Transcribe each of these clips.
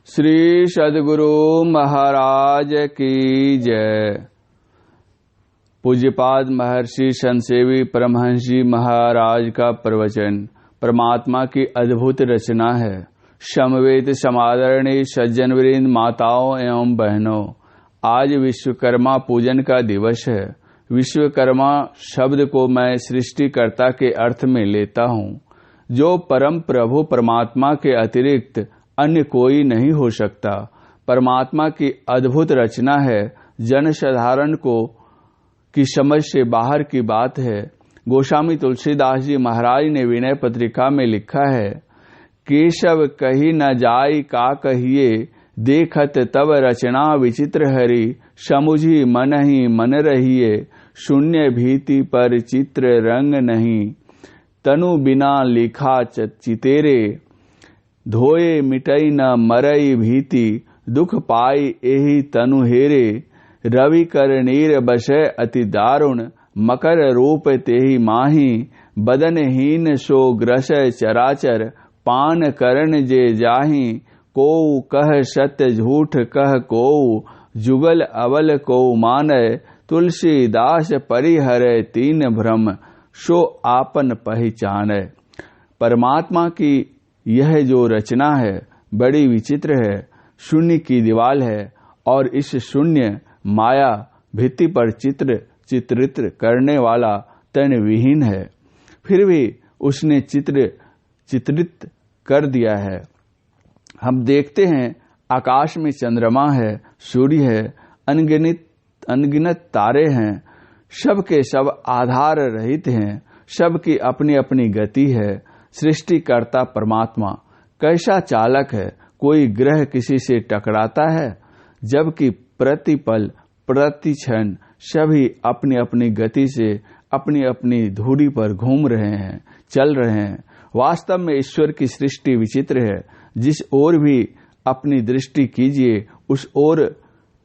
श्री सद्गुरु महाराज की जय। पूज्यपाद महर्षि संतसेवी परमहंस जी महाराज का प्रवचन परमात्मा की अद्भुत रचना है। समवेत समादरणीय सज्जन वृंद, माताओं एवं बहनों, आज विश्वकर्मा पूजन का दिवस है। विश्वकर्मा शब्द को मैं सृष्टिकर्ता के अर्थ में लेता हूँ। जो परम प्रभु परमात्मा के अतिरिक्त अन्य कोई नहीं हो सकता। परमात्मा की अद्भुत रचना है, जनसाधारण को की समझ से बाहर की बात है। गोस्वामी तुलसीदास जी महाराज ने विनय पत्रिका में लिखा है, केशव कही न जाई का कहिए, देखत तब रचना विचित्र हरि, समुझी मन ही मन रहिए, शून्य भीति पर चित्र रंग नहीं, तनु बिना लिखा चितेरे, धोए मिटई न मरई भीति, दुख पाई एहि तनु हेरे, रवि कर नीर बसै अति दारुण, मकर रूप तेहि माही, बदनहीन सो ग्रसै चराचर, पान करण जे जाहि, कोउ कह सत्य झूठ कह कोउ, जुगल अवल कोउ मानय, तुलसीदास परिहरै तीन भ्रम, सो आपन पहचानय। परमात्मा की यह जो रचना है बड़ी विचित्र है। शून्य की दीवाल है और इस शून्य माया भित्ति पर चित्रित करने वाला तन विहीन है, फिर भी उसने चित्रित कर दिया है। हम देखते हैं आकाश में चंद्रमा है, सूर्य है, अनगिनत तारे हैं, सब के सब आधार रहित हैं, सबकी अपनी अपनी गति है। सृष्टिकर्ता परमात्मा कैसा चालक है। कोई ग्रह किसी से टकराता है, जबकि प्रतिपल प्रतिक्षण सभी अपनी अपनी गति से अपनी अपनी धुरी पर घूम रहे हैं, चल रहे हैं। वास्तव में ईश्वर की सृष्टि विचित्र है। जिस ओर भी अपनी दृष्टि कीजिए उस ओर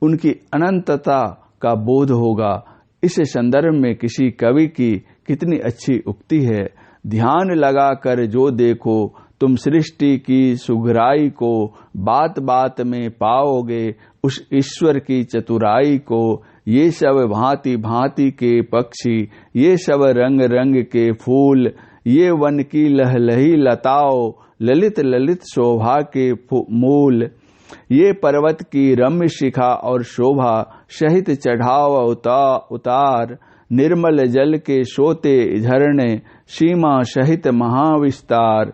उनकी अनंतता का बोध होगा। इस संदर्भ में किसी कवि की कितनी अच्छी उक्ति है, ध्यान लगा कर जो देखो तुम सृष्टि की सुघराई को, बात बात में पाओगे उस ईश्वर की चतुराई को। ये सब भांति भांति के पक्षी, ये सब रंग रंग के फूल, ये वन की लहलही लताओ, ललित ललित शोभा के मूल, ये पर्वत की रम्य शिखा और शोभा सहित चढ़ाव उतार, निर्मल जल के सोते झरने, सीमा सहित महाविस्तार,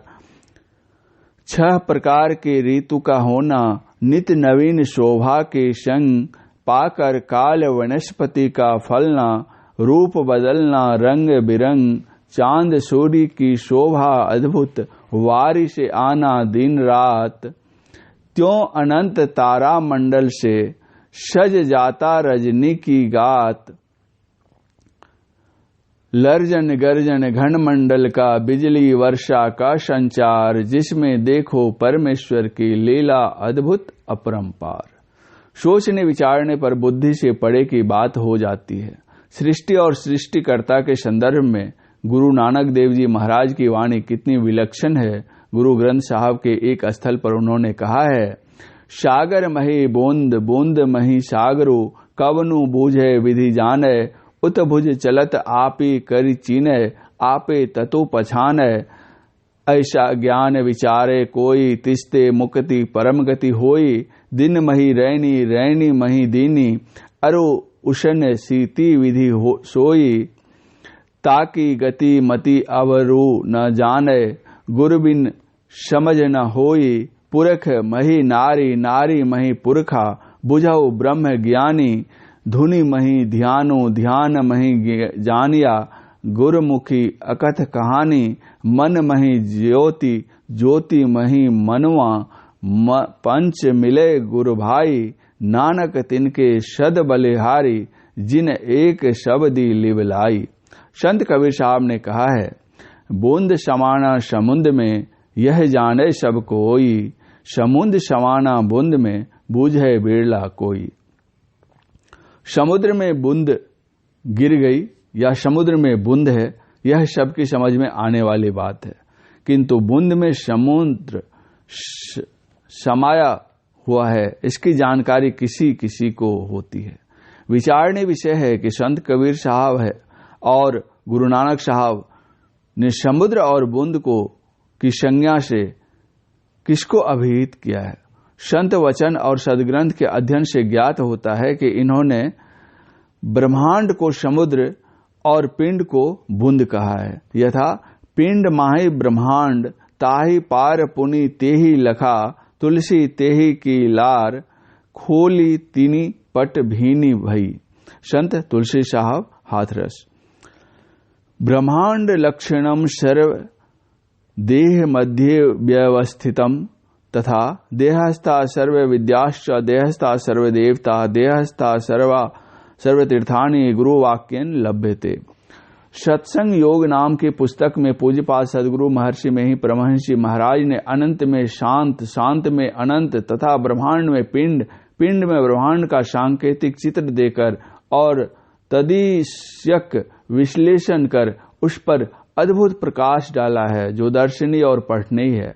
6 प्रकार के ऋतु का होना, नित नवीन शोभा के संग, पाकर काल वनस्पति का फलना, रूप बदलना रंग बिरंग, चांद सूर्य की शोभा अद्भुत, वारी से आना दिन रात, त्यों अनंत तारा मंडल से सज जाता रजनी की गात, लर्जन गर्जन घन मंडल का बिजली वर्षा का संचार, जिसमें देखो परमेश्वर की लीला अद्भुत अपरंपार। सोचने विचारने पर बुद्धि से परे की बात हो जाती है। सृष्टि और सृष्टिकर्ता के संदर्भ में गुरु नानक देव जी महाराज की वाणी कितनी विलक्षण है। गुरु ग्रंथ साहब के एक स्थल पर उन्होंने कहा है, सागर मही बूंद बूंद मही सागरो, कवनु बूझे विधि जाने, उत भुज चलत आपी करि चीने, आपे ततो पछाने, ऐसा ज्ञान विचारे कोई, तिस्ते मुक्ति परम गति होई, दिन मही रैनी रैनी मही दीनी, अरु उषन सीति विधि हो सोई, ताकि गति मति अवरु न जाने, गुरबिन समझ न होई, पुरख मही नारी नारी मही पुरखा, बुझऊ ब्रह्म ज्ञानी, धुनि मही ध्यानो ध्यान मही जानिया, गुरमुखी अकथ कहानी, मन मही ज्योति ज्योति मही मनवा, पंच मिले गुरु भाई, नानक तिनके शद बलिहारी, जिन एक शब्दी लिवलाई। संत कबीर साहब ने कहा है, बूंद समाना समुद्र में, यह जाने सब कोई, समुद्र समाना बूंद में, बूझे बिरला कोई। समुद्र में बूंद गिर गई या समुद्र में बूंद है, यह सबकी समझ में आने वाली बात है, किंतु बूंद में समुद्र समाया हुआ है, इसकी जानकारी किसी किसी को होती है। विचारणीय विषय है कि संत कबीर साहब है और गुरु नानक साहब ने समुद्र और बूंद को की संज्ञा से किसको अभिहित किया है। संत वचन और सदग्रंथ के अध्ययन से ज्ञात होता है कि इन्होंने ब्रह्मांड को समुद्र और पिंड को बूंद कहा है। यथा पिंड माही ब्रह्मांड, ताही पार पुनि तेही लखा, तुलसी तेही की लार, खोली तिनी पट भीनी भई। संत तुलसी साहब हाथरस। ब्रह्मांड लक्षणम सर्व देह मध्य व्यवस्थितम तथा देहस्था सर्व विद्याश्च देहस्था सर्व देवता देहस्था सर्वतीर्थानि गुरुवाक्यन लभ्यते। सत्संग योग नाम की पुस्तक में पूज्यपाद सदगुरु महर्षि में ही परमहंस जी महाराज ने अनंत में शांत, शांत में अनंत तथा ब्रह्मांड में पिंड, पिंड में ब्रह्मांड का सांकेतिक चित्र देकर और तदिशयक विश्लेषण कर उस पर अद्भुत प्रकाश डाला है जो दर्शनीय और पठनीय है।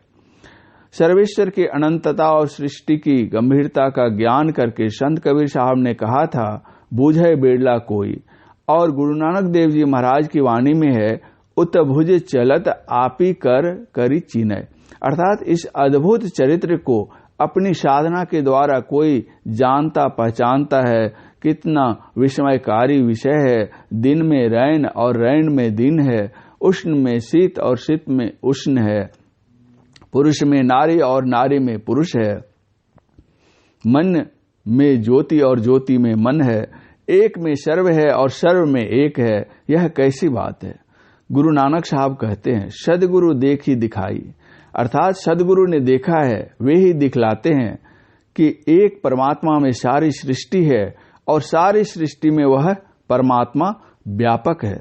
सर्वेश्वर की अनंतता और सृष्टि की गंभीरता का ज्ञान करके संत कबीर साहब ने कहा था, बूझे बेड़ला कोई। और गुरु नानक देव जी महाराज की वाणी में है, उत भुज चलत आपी कर करी चीनय। अर्थात इस अद्भुत चरित्र को अपनी साधना के द्वारा कोई जानता पहचानता है। कितना विस्मयकारी विषय है। दिन में रैन और रैन में दिन है, उष्ण में शीत और शीत में उष्ण है, पुरुष में नारी और नारी में पुरुष है, मन में ज्योति और ज्योति में मन है, एक में सर्व है और सर्व में एक है। यह कैसी बात है। गुरु नानक साहब कहते हैं, सदगुरु देखी दिखाई। अर्थात सदगुरु ने देखा है, वे ही दिखलाते हैं कि एक परमात्मा में सारी सृष्टि है और सारी सृष्टि में वह परमात्मा व्यापक है।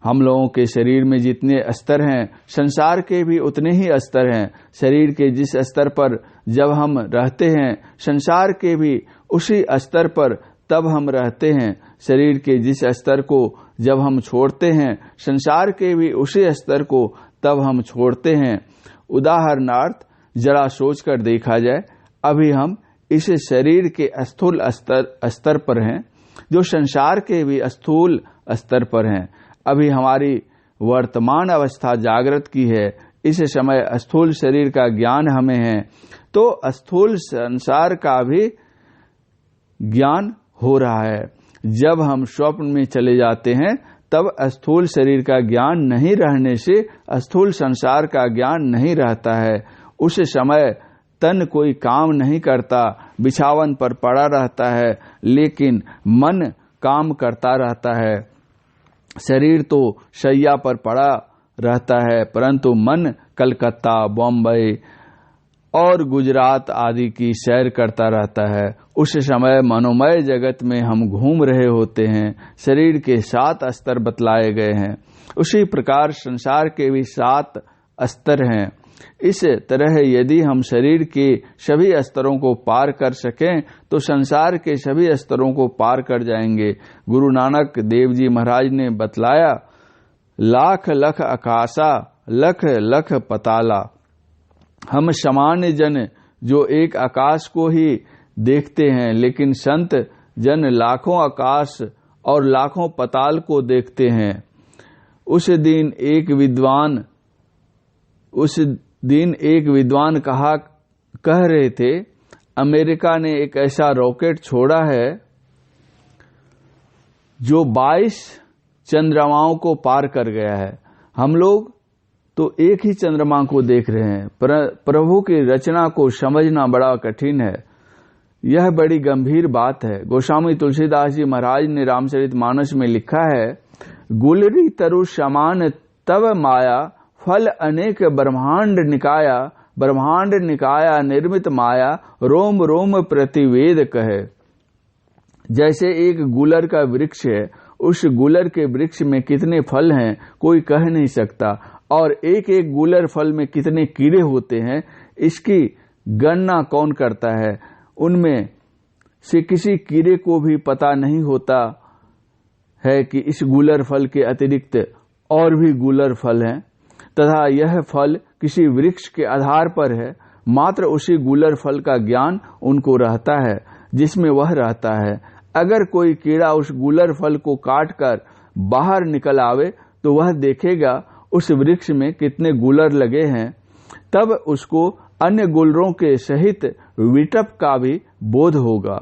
हम लोगों के शरीर में जितने स्तर हैं, संसार के भी उतने ही स्तर हैं। शरीर के जिस स्तर पर जब हम रहते हैं, संसार के भी उसी स्तर पर तब हम रहते हैं। शरीर के जिस स्तर को जब हम छोड़ते हैं, संसार के भी उसी स्तर को तब हम छोड़ते हैं। उदाहरणार्थ जरा सोच कर देखा जाए, अभी हम इस शरीर के स्थूल स्तर पर हैं, जो संसार के भी स्थूल स्तर पर हैं। अभी हमारी वर्तमान अवस्था जागृत की है। इस समय स्थूल शरीर का ज्ञान हमें है, तो स्थूल संसार का भी ज्ञान हो रहा है। जब हम स्वप्न में चले जाते हैं, तब स्थूल शरीर का ज्ञान नहीं रहने से स्थूल संसार का ज्ञान नहीं रहता है। उस समय तन कोई काम नहीं करता, बिछावन पर पड़ा रहता है, लेकिन मन काम करता रहता है। शरीर तो शैया पर पड़ा रहता है, परंतु मन कलकत्ता, बॉम्बे और गुजरात आदि की सैर करता रहता है। उस समय मनोमय जगत में हम घूम रहे होते हैं। शरीर के 7 स्तर बतलाए गए हैं। उसी प्रकार संसार के भी 7 स्तर हैं। इस तरह यदि हम शरीर के सभी स्तरों को पार कर सकें, तो संसार के सभी स्तरों को पार कर जाएंगे। गुरु नानक देव जी महाराज ने बतलाया, लाख लख आकाशा लख लख पताला। हम सामान्य जन जो एक आकाश को ही देखते हैं, लेकिन संत जन लाखों आकाश और लाखों पताल को देखते हैं। उस दिन एक विद्वान कह रहे थे, अमेरिका ने एक ऐसा रॉकेट छोड़ा है जो 22 चंद्रमाओं को पार कर गया है। हम लोग तो एक ही चंद्रमा को देख रहे हैं। प्रभु की रचना को समझना बड़ा कठिन है। यह बड़ी गंभीर बात है। गोस्वामी तुलसीदास जी महाराज ने रामचरितमानस में लिखा है, गुलरी तरु समान तव माया, फल अनेक ब्रह्मांड निकाया, ब्रह्मांड निकाया निर्मित माया, रोम रोम प्रतिवेद कहे। जैसे एक गुलर का वृक्ष है, उस गुलर के वृक्ष में कितने फल हैं कोई कह नहीं सकता, और एक एक गुलर फल में कितने कीड़े होते हैं इसकी गणना कौन करता है। उनमें से किसी कीड़े को भी पता नहीं होता है कि इस गुलर फल के अतिरिक्त और भी गुलर फल हैं, तथा यह फल किसी वृक्ष के आधार पर है। मात्र उसी गूलर फल का ज्ञान उनको रहता है जिसमें वह रहता है। अगर कोई कीड़ा उस गूलर फल को काट कर बाहर निकल आवे तो वह देखेगा उस वृक्ष में कितने गूलर लगे हैं, तब उसको अन्य गूलरों के सहित विटप का भी बोध होगा।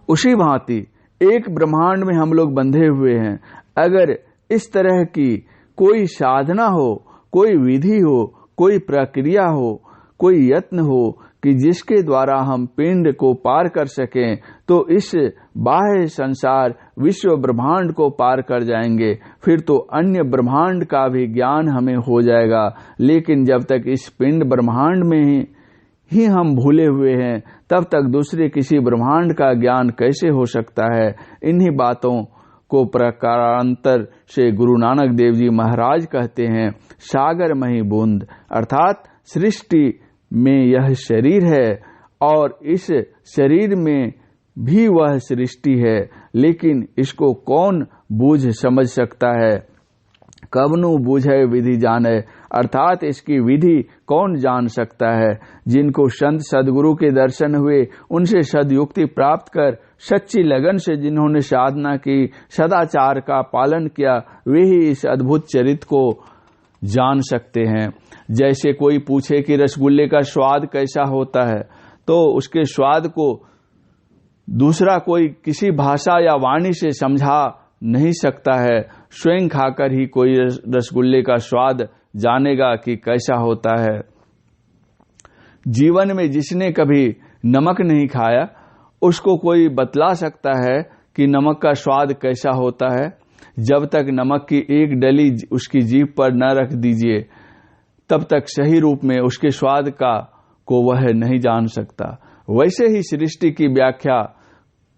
उसी भांति एक ब्रह्मांड में हम लोग बंधे हुए हैं। अगर इस तरह की कोई साधना हो, कोई विधि हो, कोई प्रक्रिया हो, कोई यत्न हो कि जिसके द्वारा हम पिंड को पार कर सकें, तो इस बाह्य संसार विश्व ब्रह्मांड को पार कर जाएंगे। फिर तो अन्य ब्रह्मांड का भी ज्ञान हमें हो जाएगा। लेकिन जब तक इस पिंड ब्रह्मांड में ही हम भूले हुए हैं, तब तक दूसरे किसी ब्रह्मांड का ज्ञान कैसे हो सकता है। इन्हीं बातों को प्रकारांतर से गुरु नानक देव जी महाराज कहते हैं, सागर मही बूंद, अर्थात सृष्टि में यह शरीर है और इस शरीर में भी वह सृष्टि है, लेकिन इसको कौन बूझ समझ सकता है। कवनु बूझे विधि जाने, अर्थात इसकी विधि कौन जान सकता है। जिनको संत सदगुरु के दर्शन हुए, उनसे सदयुक्ति प्राप्त कर सच्ची लगन से जिन्होंने साधना की, सदाचार का पालन किया, वे ही इस अद्भुत चरित्र को जान सकते हैं। जैसे कोई पूछे कि रसगुल्ले का स्वाद कैसा होता है, तो उसके स्वाद को दूसरा कोई किसी भाषा या वाणी से समझा नहीं सकता है। स्वयं खाकर ही कोई रसगुल्ले का स्वाद जानेगा कि कैसा होता है। जीवन में जिसने कभी नमक नहीं खाया, उसको कोई बतला सकता है कि नमक का स्वाद कैसा होता है। जब तक नमक की एक डली उसकी जीभ पर न रख दीजिए, तब तक सही रूप में उसके स्वाद को वह नहीं जान सकता। वैसे ही सृष्टि की व्याख्या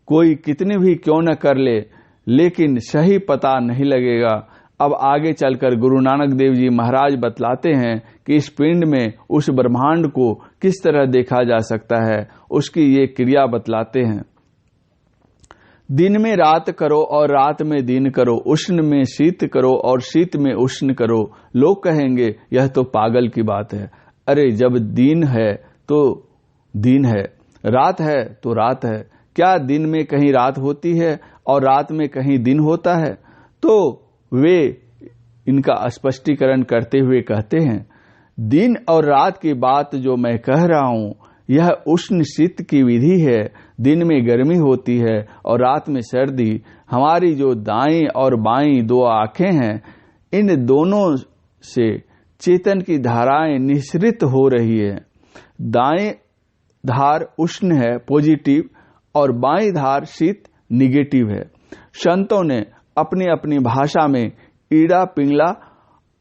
कोई कितनी भी क्यों न कर ले, लेकिन सही पता नहीं लगेगा। अब आगे चलकर गुरु नानक देव जी महाराज बतलाते हैं कि इस पिंड में उस ब्रह्मांड को किस तरह देखा जा सकता है। उसकी ये क्रिया बतलाते हैं। दिन में रात करो और रात में दिन करो, उष्ण में शीत करो और शीत में उष्ण करो। लोग कहेंगे यह तो पागल की बात है। अरे जब दिन है तो दिन है, रात है तो रात है। क्या दिन में कहीं रात होती है और रात में कहीं दिन होता है? तो वे इनका स्पष्टीकरण करते हुए कहते हैं, दिन और रात की बात जो मैं कह रहा हूं, यह उष्ण शीत की विधि है। दिन में गर्मी होती है और रात में सर्दी। हमारी जो दाएं और बाएं दो आंखें हैं, इन दोनों से चेतन की धाराएं निःसृत हो रही है। दाएं धार उष्ण है, पॉजिटिव, और बाएं धार शीत, निगेटिव है। संतों ने अपनी अपनी भाषा में ईड़ा, पिंगला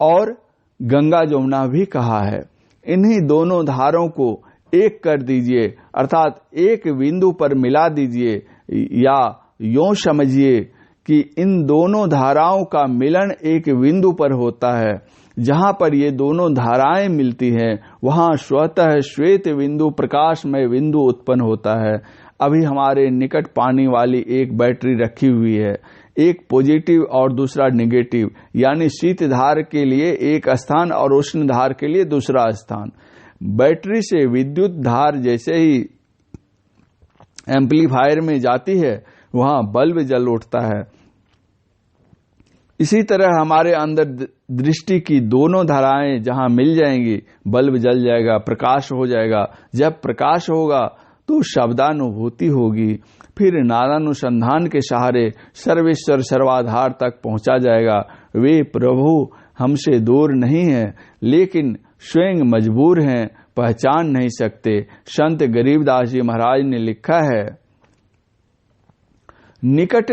और गंगा जमुना भी कहा है। इन्हीं दोनों धारों को एक कर दीजिए, अर्थात एक बिंदु पर मिला दीजिए, या यूं समझिए कि इन दोनों धाराओं का मिलन एक बिंदु पर होता है। जहां पर ये दोनों धाराएं मिलती हैं, वहां स्वतः श्वेत बिंदु, प्रकाशमय बिंदु उत्पन्न होता है। अभी हमारे निकट पानी वाली एक बैटरी रखी हुई है, एक पॉजिटिव और दूसरा नेगेटिव, यानी शीत धार के लिए एक स्थान और उष्ण धार के लिए दूसरा स्थान। बैटरी से विद्युत धार जैसे ही एम्पलीफायर में जाती है, वहां बल्ब जल उठता है। इसी तरह हमारे अंदर दृष्टि की दोनों धाराएं जहां मिल जाएंगी, बल्ब जल जाएगा, प्रकाश हो जाएगा। जब प्रकाश होगा तो शब्दानुभूति होगी, फिर नादानुसंधान के सहारे सर्वेश्वर सर्वाधार तक पहुंचा जाएगा। वे प्रभु हमसे दूर नहीं हैं, लेकिन स्वयं मजबूर हैं, पहचान नहीं सकते। संत गरीबदास जी महाराज ने लिखा है, निकट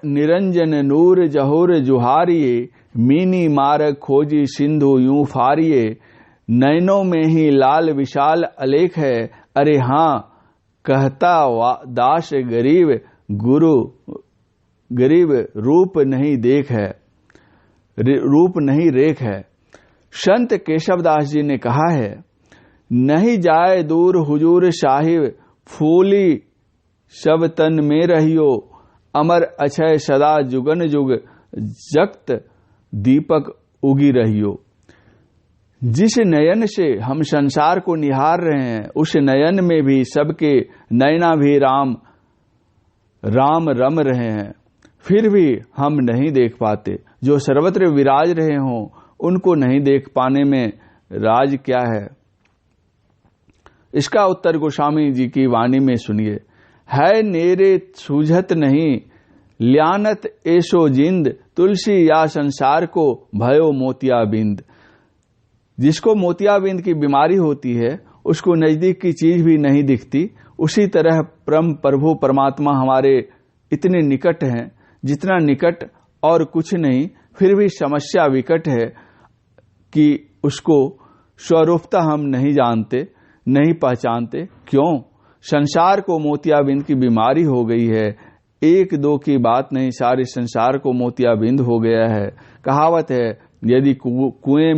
निरंजन नूर जहोर जुहारिये, मीनी मार्ग खोजी सिंधु यूं फारिये, नैनों में ही लाल विशाल अलेख है। अरे हाँ कहता दास गरीब, गुरु गरीब रूप नहीं देख है, रूप नहीं रेख है। संत केशवदास जी ने कहा है, नहीं जाए दूर हुजूर साहिब, फूली सब तन में रहियो, अमर अक्षय सदा जुगन जुग, जगत दीपक उगी रहियो। जिस नयन से हम संसार को निहार रहे हैं, उस नयन में भी सबके नयना भी राम राम रम रहे हैं, फिर भी हम नहीं देख पाते। जो सर्वत्र विराज रहे हों, उनको नहीं देख पाने में राज क्या है? इसका उत्तर गोस्वामी जी की वाणी में सुनिए। है नेरे सूझत नहीं, ल्यानत ऐसो जिंद, तुलसी या संसार को भयो मोतियाबिंद। जिसको मोतियाबिंद की बीमारी होती है, उसको नजदीक की चीज भी नहीं दिखती। उसी तरह परम प्रभु परमात्मा हमारे इतने निकट हैं, जितना निकट और कुछ नहीं, फिर भी समस्या विकट है कि उसको स्वरूपता हम नहीं जानते, नहीं पहचानते। क्यों? संसार को मोतियाबिंद की बीमारी हो गई है। एक दो की बात नहीं, सारे संसार को मोतियाबिंद हो गया है। कहावत है, यदि कुएं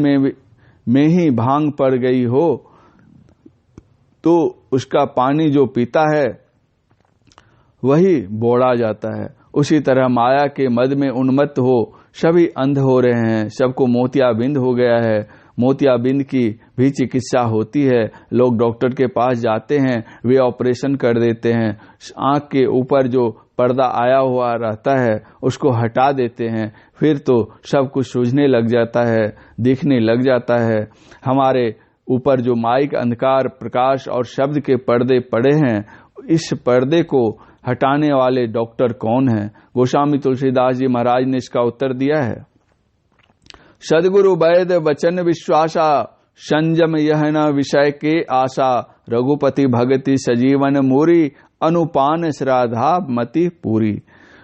में ही भांग पड़ गई हो तो उसका पानी जो पीता है वही बोड़ा जाता है। उसी तरह माया के मद में उन्मत्त हो सभी अंध हो रहे हैं, सबको मोतियाबिंद हो गया है। मोतियाबिंद की भी चिकित्सा होती है। लोग डॉक्टर के पास जाते हैं, वे ऑपरेशन कर देते हैं। आंख के ऊपर जो पर्दा आया हुआ रहता है उसको हटा देते हैं, फिर तो सब कुछ सूझने लग जाता है, दिखने लग जाता है। हमारे ऊपर जो माइक अंधकार प्रकाश और शब्द के पर्दे पड़े हैं, इस पर्दे को हटाने वाले डॉक्टर कौन हैं? गोस्वामी तुलसीदास जी महाराज ने इसका उत्तर दिया है। सदगुरु वैद वचन विश्वासा, संयम यह न विषय के आशा, रघुपति भगति सजीवन मूरी, अनुपान श्राद्धा मति पूरी।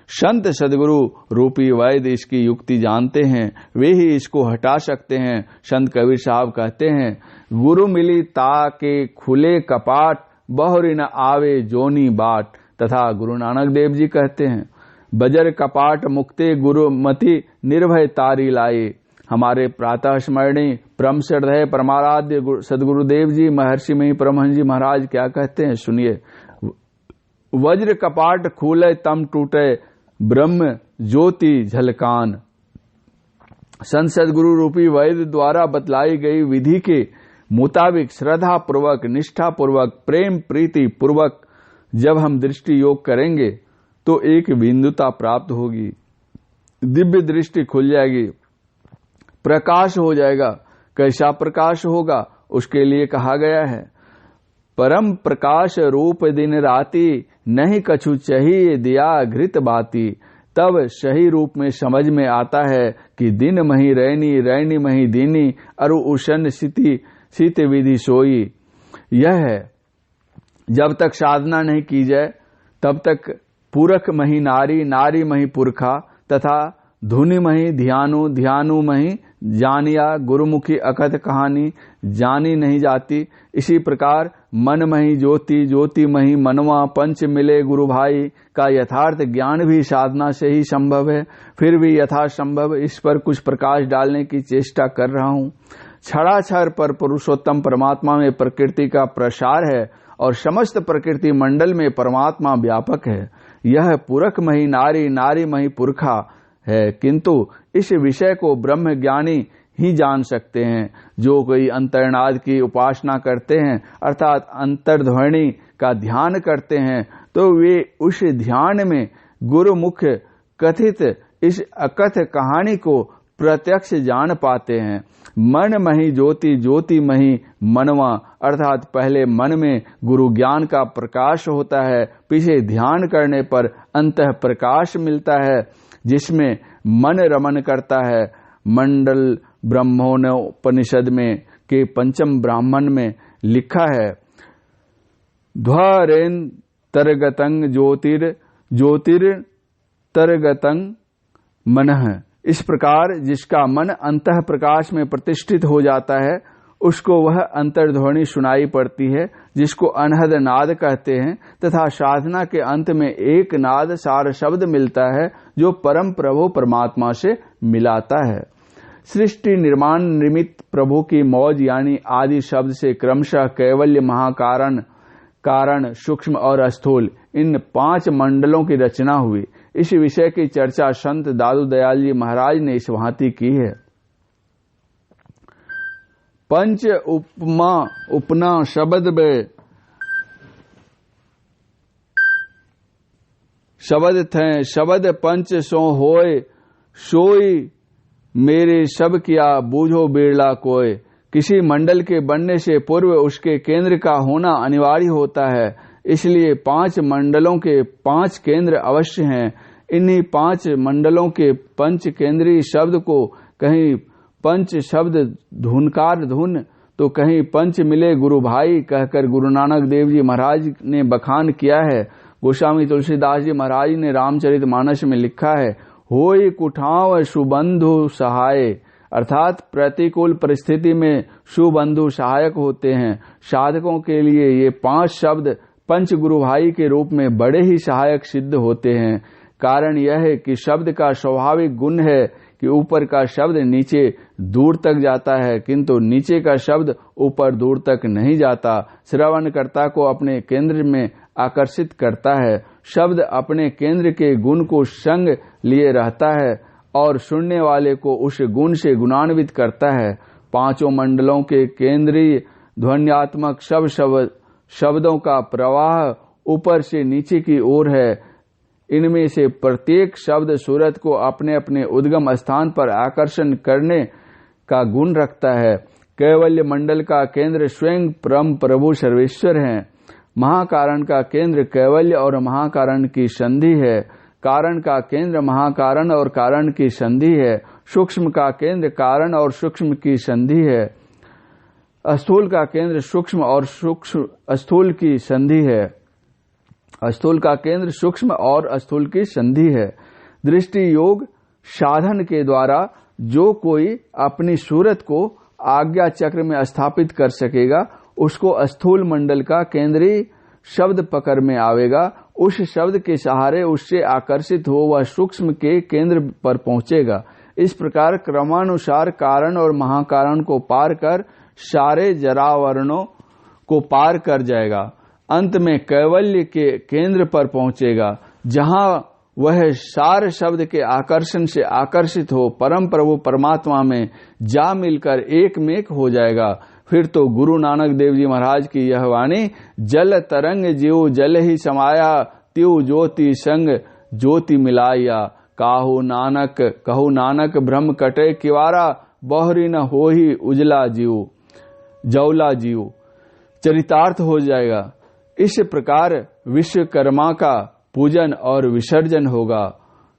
संत सदगुरु रूपी वैद इसकी युक्ति जानते हैं, वे ही इसको हटा सकते हैं। संत कबीर साहब कहते हैं, गुरु मिली ताके खुले कपाट, बहुरी न आवे जोनी बाट। तथा गुरु नानक देव जी कहते हैं, बजर कपाट मुक्ते गुरुमति, निर्भय तारी लाए। हमारे प्रातः स्मरणी परम श्रद्धेय परमाराध्य सदगुरुदेव जी महर्षि में परमहंस जी महाराज क्या कहते हैं, सुनिए। वज्र कपाट खुले तम टूटे, ब्रह्म ज्योति झलकान। संत सदगुरु रूपी वैद्य द्वारा बतलाई गई विधि के मुताबिक श्रद्धा पूर्वक, निष्ठा पूर्वक, प्रेम प्रीति पूर्वक जब हम दृष्टि योग करेंगे तो एक बिंदुता प्राप्त होगी, दिव्य दृष्टि खुल जाएगी, प्रकाश हो जाएगा। कैसा प्रकाश होगा? उसके लिए कहा गया है, परम प्रकाश रूप दिन राति, नहीं कछु चाहिए दिया घृत बाती। तब सही रूप में समझ में आता है कि दिन मही रैनी, रैनी मही दीनी, अरु उषन सीत विधि सोई। यह है, जब तक साधना नहीं की जाए तब तक पूरक मही नारी, नारी मही पुरखा, तथा धुनि मही ध्यानु, ध्यानु मही जानिया। गुरुमुखी अकथ कहानी जानी नहीं जाती। इसी प्रकार मन मही ज्योति, ज्योति मही मनवा, पंच मिले गुरु भाई का यथार्थ ज्ञान भी साधना से ही संभव है। फिर भी यथासंभव इस पर कुछ प्रकाश डालने की चेष्टा कर रहा हूँ। क्षणाक्षर पर पुरुषोत्तम परमात्मा में प्रकृति का प्रसार है और समस्त प्रकृति मंडल में परमात्मा व्यापक है। यह पुरख मही नारी, नारी मही पुरखा है, किंतु इस विषय को ब्रह्म ज्ञानी ही जान सकते हैं। जो कोई अंतर्नाद की उपासना करते हैं, अर्थात अंतर्ध्वनि का ध्यान करते हैं, तो वे उस ध्यान में गुरुमुख कथित इस अकथ कहानी को प्रत्यक्ष जान पाते हैं। मन मही ज्योति, ज्योति मही मनवा, अर्थात पहले मन में गुरु ज्ञान का प्रकाश होता है, पीछे ध्यान करने पर अंतः प्रकाश मिलता है, जिसमें मन रमन करता है। मंडल ब्रह्मोपनिषद में के पंचम ब्राह्मण में लिखा है, ध्वरेन तरगतंग ज्योतिर, ज्योतिर तरगतंग मनः। इस प्रकार जिसका मन अंतः प्रकाश में प्रतिष्ठित हो जाता है, उसको वह अंतर्ध्वनि सुनाई पड़ती है, जिसको अनहद नाद कहते हैं। तथा साधना के अंत में एक नाद सार शब्द मिलता है, जो परम प्रभु परमात्मा से मिलाता है। सृष्टि निर्माण निमित्त प्रभु की मौज यानी आदि शब्द से क्रमशः कैवल्य, महाकारण, कारण, सूक्ष्म और स्थूल, इन 5 मंडलों की रचना हुई। इस विषय की चर्चा संत दादू दयाल जी महाराज ने इस भांति की है। पंच उपमा उपना शब्द बे शब्द थे शब्द पंच सो होय सोई मेरे सब किया बूझो बिरला कोय। किसी मंडल के बनने से पूर्व उसके केंद्र का होना अनिवार्य होता है, इसलिए 5 मंडलों के 5 केंद्र अवश्य हैं। इन्हीं 5 मंडलों के पंच केंद्रीय शब्द को कहीं पंच शब्द धुनकार धुन तो कहीं पंच मिले गुरु भाई कहकर गुरु नानक देव जी महाराज ने बखान किया है। गोस्वामी तुलसीदास जी महाराज ने रामचरितमानस में लिखा है, होय कुठाव सुबंधु सहाय, अर्थात प्रतिकूल परिस्थिति में सुबंधु सहायक होते हैं। साधकों के लिए ये 5 शब्द पंच गुरु भाई के रूप में बड़े ही सहायक सिद्ध होते हैं। कारण यह है कि शब्द का स्वाभाविक गुण है कि ऊपर का शब्द नीचे दूर तक जाता है, किंतु नीचे का शब्द ऊपर दूर तक नहीं जाता। श्रवणकर्ता को अपने केंद्र में आकर्षित करता है। शब्द अपने केंद्र के गुण को संग लिए रहता है और सुनने वाले को उस गुण से गुणान्वित करता है। 5 मंडलों के केंद्रीय ध्वन्यात्मक शब्दों का प्रवाह ऊपर से नीचे की ओर है। इनमें से प्रत्येक शब्द सूरत को अपने अपने उद्गम स्थान पर आकर्षण करने का गुण रखता है। कैवल्य मंडल का केंद्र स्वयं परम प्रभु सर्वेश्वर है। महाकारण का केंद्र कैवल्य और महाकारण की संधि है। कारण का केंद्र महाकारण और कारण की संधि है। सूक्ष्म का केंद्र कारण और सूक्ष्म की संधि है। स्थूल का केंद्र सूक्ष्म और स्थूल की संधि है। स्थूल का केंद्र सूक्ष्म और स्थूल की संधि है। दृष्टि योग साधन के द्वारा जो कोई अपनी सूरत को आज्ञा चक्र में स्थापित कर सकेगा, उसको स्थूल मंडल का केंद्रीय शब्द पकड़ में आवेगा। उस शब्द के सहारे उससे आकर्षित हो वह सूक्ष्म के केंद्र पर पहुंचेगा। इस प्रकार क्रमानुसार कारण और महाकारण को पार कर सारे जरावरणों को पार कर जाएगा। अंत में कैवल्य के केंद्र पर पहुंचेगा, जहां वह सार शब्द के आकर्षण से आकर्षित हो परम प्रभु परमात्मा में जा मिलकर एकमेक हो जाएगा। फिर तो गुरु नानक देव जी महाराज की यह वाणी, जल तरंग जीव जल ही समाया, त्यू ज्योति संग ज्योति मिलाया। कहु नानक ब्रह्म कटे किवारा, बहरी न हो ही उजला जीव जौला जीव चरितार्थ हो जाएगा। इस प्रकार विश्वकर्मा का पूजन और विसर्जन होगा।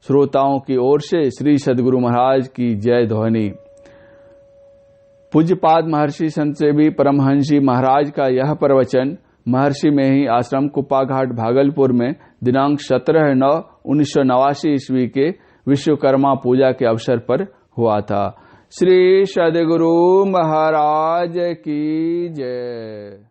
श्रोताओं की ओर से श्री सद्गुरु महाराज की जय ध्वनि। पूज्यपाद महर्षि संत सेवी परमहंस महाराज का यह प्रवचन महर्षि में ही आश्रम कुप्पा घाट भागलपुर में दिनांक 17/9/1989 ईस्वी के विश्वकर्मा पूजा के अवसर पर हुआ था। श्री सद्गुरु महाराज की जय।